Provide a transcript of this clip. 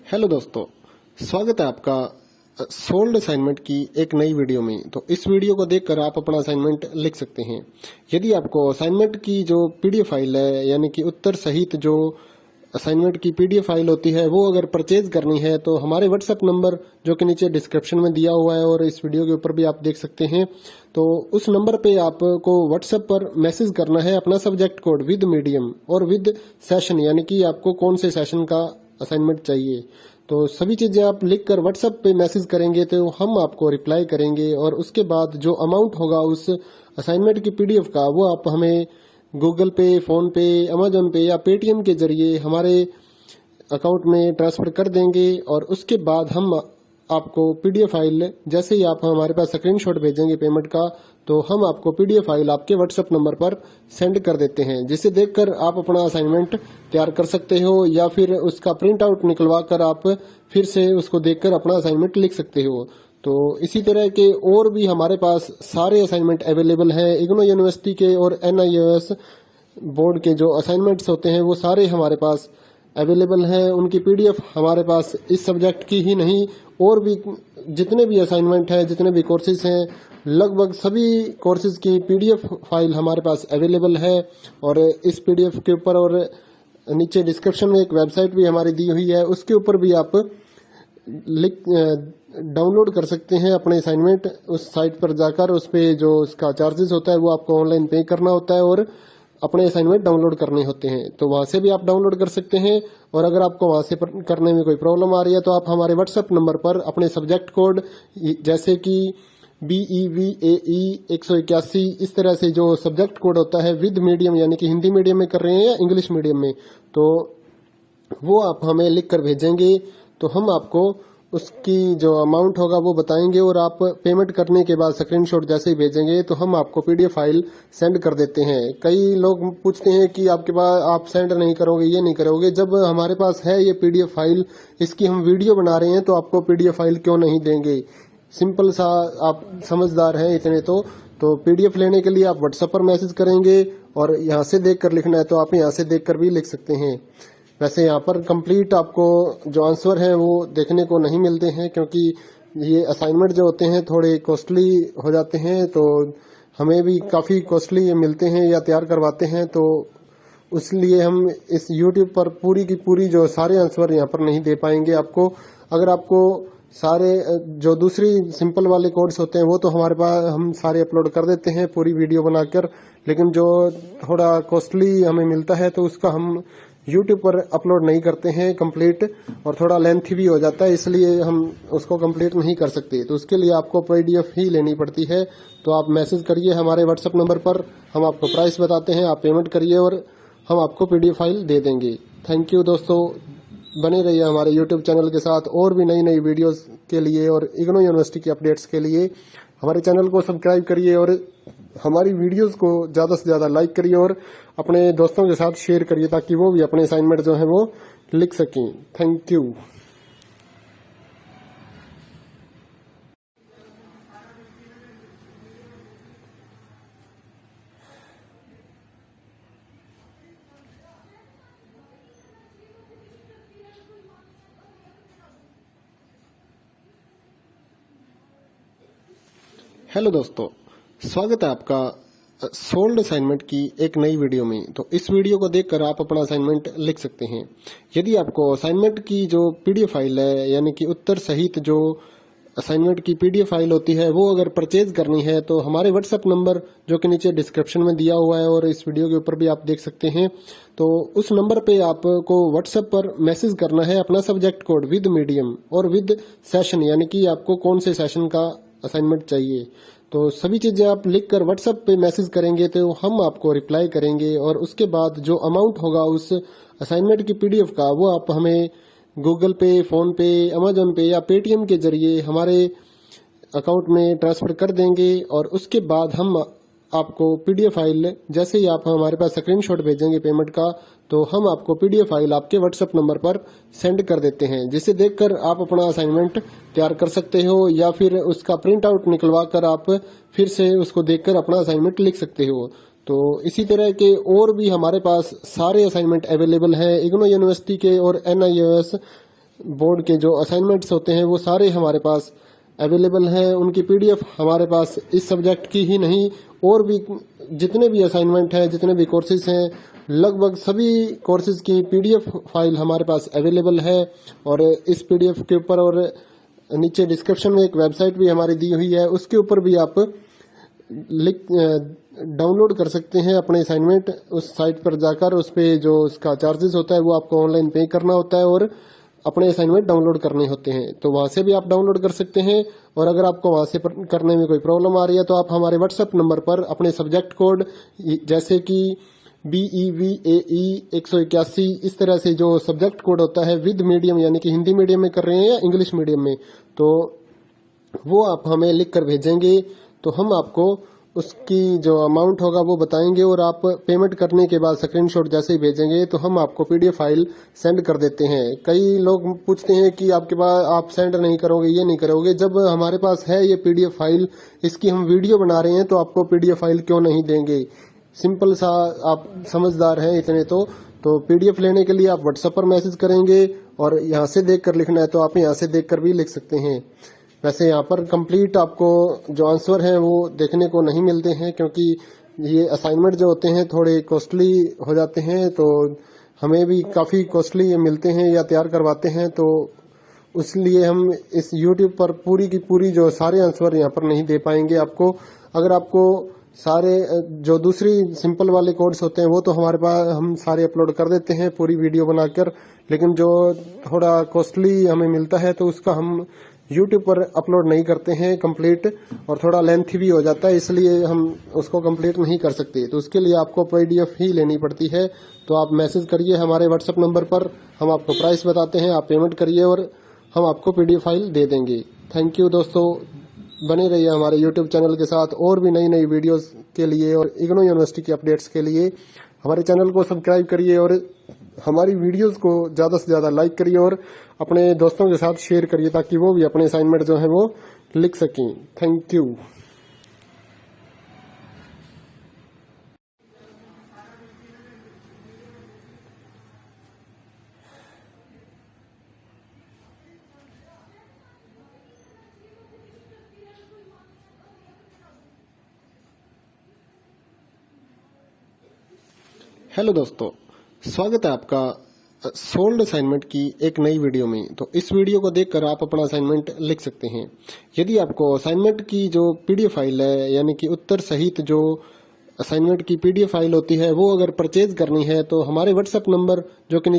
Hello दोस्तों, स्वागत है आपका सोल्ड असाइनमेंट की एक नई वीडियो में। तो इस वीडियो को देखकर आप अपना असाइनमेंट लिख सकते हैं। यदि आपको असाइनमेंट की जो पीडीएफ फाइल है, यानी कि उत्तर सहित जो असाइनमेंट की पीडीएफ फाइल होती है, वो अगर परचेज करनी है तो हमारे व्हाट्सएप नंबर जो कि नीचे डिस्क्रिप्शन में दिया हुआ है और इस वीडियो के ऊपर भी आप देख सकते हैं, तो उस नंबर पे आपको व्हाट्सएप पर मैसेज करना है अपना सब्जेक्ट कोड विद मीडियम और विद सेशन, यानी कि आपको कौन से सेशन का असाइनमेंट चाहिए। तो सभी चीजें आप लिखकर व्हाट्सएप पे मैसेज करेंगे तो हम आपको रिप्लाई करेंगे और उसके बाद जो अमाउंट होगा उस असाइनमेंट की पीडीएफ का, वो आप हमें गूगल पे, फोन पे, अमेजोन पे या पेटीएम के जरिए हमारे अकाउंट में ट्रांसफर कर देंगे। और उसके बाद हम आपको पीडीएफ फाइल, जैसे ही आप हमारे पास स्क्रीनशॉट भेजेंगे पेमेंट का, तो हम आपको पीडीएफ फाइल आपके व्हाट्सएप नंबर पर सेंड कर देते हैं, जिसे देखकर आप अपना असाइनमेंट तैयार कर सकते हो या फिर उसका प्रिंट आउट निकलवा कर आप फिर से उसको देखकर अपना असाइनमेंट लिख सकते हो। तो इसी तरह के और भी हमारे पास सारे असाइनमेंट अवेलेबल हैं। इग्नो यूनिवर्सिटी के और NIOS बोर्ड के जो असाइनमेंट्स होते हैं वो सारे हमारे पास अवेलेबल हैं। उनकी पीडीएफ हमारे पास इस सब्जेक्ट की ही नहीं, और भी जितने भी असाइनमेंट हैं, जितने भी कोर्सेज हैं, लगभग सभी कोर्सेज की पीडीएफ फाइल हमारे पास अवेलेबल है। और इस पीडीएफ के ऊपर और नीचे डिस्क्रिप्शन में एक वेबसाइट भी हमारी दी हुई है, उसके ऊपर भी आप डाउनलोड कर सकते हैं अपने असाइनमेंट। उस साइट पर जाकर उस पे जो उसका चार्जेस होता है वो आपको ऑनलाइन पे करना होता है और अपने असाइनमेंट डाउनलोड करने होते हैं। तो वहां से भी आप डाउनलोड कर सकते हैं। और अगर आपको वहां से करने में कोई प्रॉब्लम आ रही है तो आप हमारे व्हाट्सएप नंबर पर अपने सब्जेक्ट कोड, जैसे कि BEVAE 181, इस तरह से जो सब्जेक्ट कोड होता है विद मीडियम, यानी कि हिंदी मीडियम में कर रहे हैं या इंग्लिश मीडियम में, तो वो आप हमें लिख कर भेजेंगे तो हम आपको उसकी जो अमाउंट होगा वो बताएंगे। और आप पेमेंट करने के बाद स्क्रीनशॉट जैसे ही भेजेंगे तो हम आपको पीडीएफ फाइल सेंड कर देते हैं। कई लोग पूछते हैं कि आपके पास आप सेंड नहीं करोगे, ये नहीं करोगे। जब हमारे पास है ये पीडीएफ फाइल, इसकी हम वीडियो बना रहे हैं, तो आपको पीडीएफ फाइल क्यों नहीं देंगे। सिंपल सा, आप समझदार हैं इतने तो पीडीएफ लेने के लिए आप व्हाट्सएप पर मैसेज करेंगे और यहाँ से देख कर लिखना है तो आप यहाँ से देख कर भी लिख सकते हैं। वैसे यहाँ पर कंप्लीट आपको जो आंसर है वो देखने को नहीं मिलते हैं, क्योंकि ये असाइनमेंट जो होते हैं थोड़े कॉस्टली हो जाते हैं, तो हमें भी काफी कॉस्टली मिलते हैं या तैयार करवाते हैं। तो इसलिए हम इस YouTube पर पूरी की पूरी जो सारे आंसर यहाँ पर नहीं दे पाएंगे आपको। अगर आपको सारे जो दूसरी सिंपल वाले कोड्स होते हैं वो तो हमारे पास हम सारे अपलोड कर देते हैं पूरी वीडियो बनाकर, लेकिन जो थोड़ा कॉस्टली हमें मिलता है तो उसका हम YouTube पर अपलोड नहीं करते हैं कंप्लीट, और थोड़ा लेंथी भी हो जाता है, इसलिए हम उसको कंप्लीट नहीं कर सकते। तो उसके लिए आपको पीडीएफ ही लेनी पड़ती है। तो आप मैसेज करिए हमारे व्हाट्सएप नंबर पर, हम आपको प्राइस बताते हैं, आप पेमेंट करिए और हम आपको पीडीएफ फाइल दे देंगे। थैंक यू दोस्तों, बने रहिए हमारे YouTube चैनल के साथ और भी नई नई वीडियोस के लिए और इग्नो यूनिवर्सिटी की अपडेट्स के लिए हमारे चैनल को सब्सक्राइब करिए और हमारी वीडियोस को ज्यादा से ज्यादा लाइक करिए और अपने दोस्तों के साथ शेयर करिए, ताकि वो भी अपने असाइनमेंट जो है वो लिख सकें। Thank you. हेलो दोस्तों, स्वागत है आपका सोल्ड असाइनमेंट की एक नई वीडियो में। तो इस वीडियो को देखकर आप अपना असाइनमेंट लिख सकते हैं। यदि आपको असाइनमेंट की जो पीडीएफ फाइल है, यानी कि उत्तर सहित जो असाइनमेंट की पीडीएफ फाइल होती है, वो अगर परचेज करनी है तो हमारे व्हाट्सएप नंबर जो कि नीचे डिस्क्रिप्शन में दिया हुआ है और इस वीडियो के ऊपर भी आप देख सकते हैं, तो उस नंबर पे आपको व्हाट्सएप पर मैसेज करना है अपना सब्जेक्ट कोड विद मीडियम और विद सेशन, यानी कि आपको कौन से सेशन का असाइनमेंट चाहिए। तो सभी चीजें आप लिखकर व्हाट्सएप पे मैसेज करेंगे तो हम आपको रिप्लाई करेंगे और उसके बाद जो अमाउंट होगा उस असाइनमेंट की पीडीएफ का, वो आप हमें गूगल पे, फोन पे, अमेजोन पे या पेटीएम के जरिए हमारे अकाउंट में ट्रांसफर कर देंगे। और उसके बाद हम आपको पीडीएफ फाइल, जैसे ही आप हमारे पास स्क्रीनशॉट भेजेंगे पेमेंट का, तो हम आपको पीडीएफ फाइल आपके व्हाट्सएप नंबर पर सेंड कर देते हैं, जिसे देखकर आप अपना असाइनमेंट तैयार कर सकते हो या फिर उसका प्रिंट आउट निकलवा कर आप फिर से उसको देखकर अपना असाइनमेंट लिख सकते हो। तो इसी तरह के और भी हमारे पास सारे असाइनमेंट अवेलेबल हैं। इग्नो यूनिवर्सिटी के और NIOS बोर्ड के जो असाइनमेंट्स होते हैं वो सारे हमारे पास अवेलेबल हैं। उनकी पीडीएफ हमारे पास इस सब्जेक्ट की ही नहीं, और भी जितने भी असाइनमेंट हैं, जितने भी कोर्सेज हैं, लगभग सभी कोर्सेज की पीडीएफ फाइल हमारे पास अवेलेबल है। और इस पीडीएफ के ऊपर और नीचे डिस्क्रिप्शन में एक वेबसाइट भी हमारी दी हुई है, उसके ऊपर भी आप डाउनलोड कर सकते हैं अपने असाइनमेंट। उस साइट पर जाकर उस पे जो उसका चार्जेस होता है वो आपको ऑनलाइन पे करना होता है और अपने असाइनमेंट डाउनलोड करने होते हैं, तो वहां से भी आप डाउनलोड कर सकते हैं। और अगर आपको वहां से करने में कोई प्रॉब्लम आ रही है तो आप हमारे व्हाट्सएप नंबर पर अपने सब्जेक्ट कोड जैसे कि BEVAE 181 इस तरह से जो सब्जेक्ट कोड होता है विद मीडियम, यानी कि हिंदी मीडियम में कर रहे हैं या इंग्लिश मीडियम में, तो वो आप हमें लिख कर भेजेंगे तो हम आपको उसकी जो अमाउंट होगा वो बताएंगे, और आप पेमेंट करने के बाद स्क्रीनशॉट जैसे ही भेजेंगे तो हम आपको पीडीएफ फाइल सेंड कर देते हैं। कई लोग पूछते हैं कि आपके पास आप सेंड नहीं करोगे, ये नहीं करोगे। जब हमारे पास है ये पीडीएफ फाइल, इसकी हम वीडियो बना रहे हैं, तो आपको पीडीएफ फाइल क्यों नहीं देंगे। सिंपल सा, आप समझदार हैं इतने तो पीडीएफ लेने के लिए आप व्हाट्सएप पर मैसेज करेंगे, और यहाँ से देख कर लिखना है तो आप यहाँ से देख कर भी लिख सकते हैं। वैसे यहाँ पर कंप्लीट आपको जो आंसर है वो देखने को नहीं मिलते हैं, क्योंकि ये असाइनमेंट जो होते हैं थोड़े कॉस्टली हो जाते हैं, तो हमें भी काफ़ी कॉस्टली मिलते हैं या तैयार करवाते हैं, तो इसलिए हम इस YouTube पर पूरी की पूरी जो सारे आंसर यहाँ पर नहीं दे पाएंगे आपको। अगर आपको सारे जो दूसरी सिंपल वाले कोड्स होते हैं वो तो हमारे पास हम सारे अपलोड कर देते हैं पूरी वीडियो बनाकर, लेकिन जो थोड़ा कॉस्टली हमें मिलता है तो उसका हम YouTube पर अपलोड नहीं करते हैं कंप्लीट, और थोड़ा लेंथी भी हो जाता है, इसलिए हम उसको कंप्लीट नहीं कर सकते। तो उसके लिए आपको पीडीएफ ही लेनी पड़ती है। तो आप मैसेज करिए हमारे व्हाट्सएप नंबर पर, हम आपको प्राइस बताते हैं, आप पेमेंट करिए और हम आपको पीडीएफ फाइल दे देंगे। थैंक यू दोस्तों, बने रहिए हमारे YouTube चैनल के साथ और भी नई नई वीडियोस के लिए, और इग्नो यूनिवर्सिटी के अपडेट्स के लिए हमारे चैनल को सब्सक्राइब करिए, और हमारी वीडियोस को ज़्यादा से ज़्यादा लाइक करिए और अपने दोस्तों के साथ शेयर करिए, ताकि वो भी अपने असाइनमेंट जो है वो लिख सकें। Thank you. हेलो दोस्तों, स्वागत है आपका सोल्ड असाइनमेंट की एक नई वीडियो में। तो इस वीडियो को देखकर आप अपना असाइनमेंट लिख सकते हैं। यदि आपको असाइनमेंट की जो पीडीएफ फाइल है, यानी कि उत्तर सहित जो असाइनमेंट की पीडीएफ फाइल होती है, वो अगर परचेज करनी है तो हमारे व्हाट्सएप नंबर जो कि